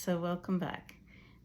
So welcome back.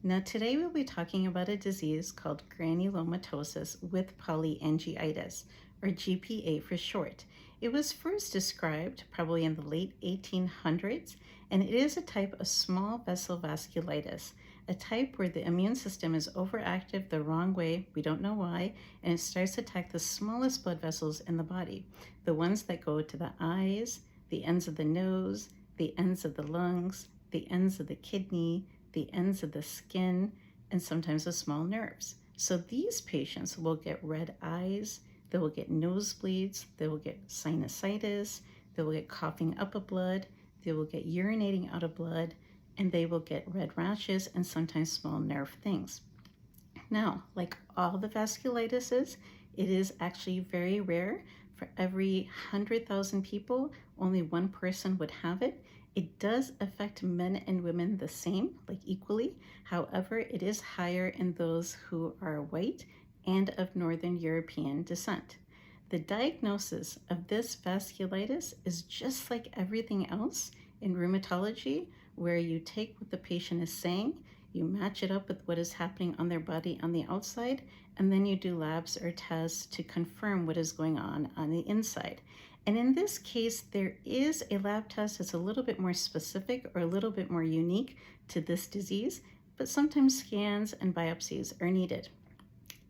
Now today we'll be talking about a disease called granulomatosis with polyangiitis, or GPA for short. It was first described probably in the late 1800s, and it is a type of small vessel vasculitis, a type where the immune system is overactive the wrong way, we don't know why, and it starts to attack the smallest blood vessels in the body, the ones that go to the eyes, the ends of the nose, the ends of the lungs, the ends of the kidney, the ends of the skin, and sometimes the small nerves. So these patients will get red eyes, they will get nosebleeds, they will get sinusitis, they will get coughing up of blood, they will get urinating out of blood, and they will get red rashes and sometimes small nerve things. Now, like all the vasculitises, it is actually very rare. For every 100,000 people, only one person would have it. It does affect men and women the same, like equally. However, it is higher in those who are white and of Northern European descent. The diagnosis of this vasculitis is just like everything else in rheumatology, where you take what the patient is saying, you match it up with what is happening on their body on the outside, and then you do labs or tests to confirm what is going on the inside. And in this case, there is a lab test that's a little bit more specific or a little bit more unique to this disease, but sometimes scans and biopsies are needed.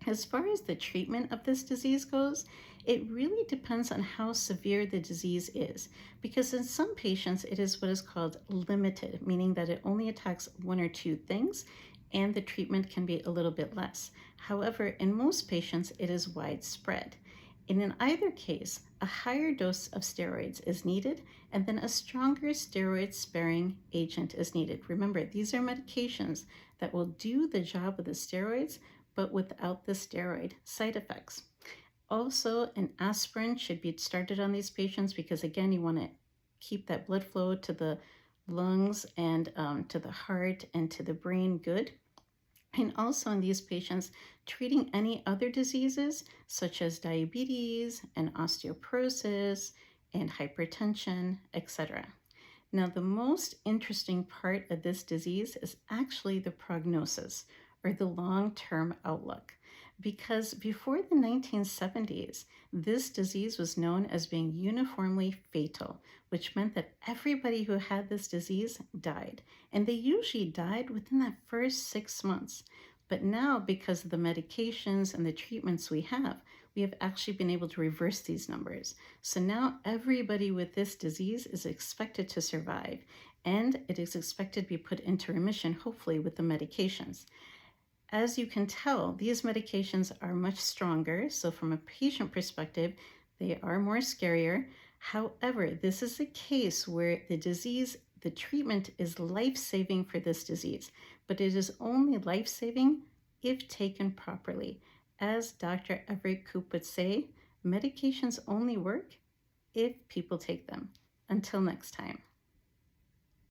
As far as the treatment of this disease goes, it really depends on how severe the disease is, because in some patients it is what is called limited, meaning that it only attacks one or two things, and the treatment can be a little bit less. However, in most patients it is widespread. And in either case, a higher dose of steroids is needed, and then a stronger steroid-sparing agent is needed. Remember, these are medications that will do the job of the steroids, but without the steroid side effects. Also, an aspirin should be started on these patients because, again, you want to keep that blood flow to the lungs and to the heart and to the brain good. And also in these patients, treating any other diseases such as diabetes and osteoporosis and hypertension, etc. Now, the most interesting part of this disease is actually the prognosis, or the long-term outlook, because before the 1970s, this disease was known as being uniformly fatal, which meant that everybody who had this disease died, and they usually died within that first 6 months. But now, because of the medications and the treatments we have actually been able to reverse these numbers. So now everybody with this disease is expected to survive, and it is expected to be put into remission, hopefully with the medications. As you can tell, these medications are much stronger, so from a patient perspective, they are more scarier. However, this is a case where the treatment is life-saving for this disease, but it is only life-saving if taken properly. As Dr. Everett Koop would say, medications only work if people take them. Until next time.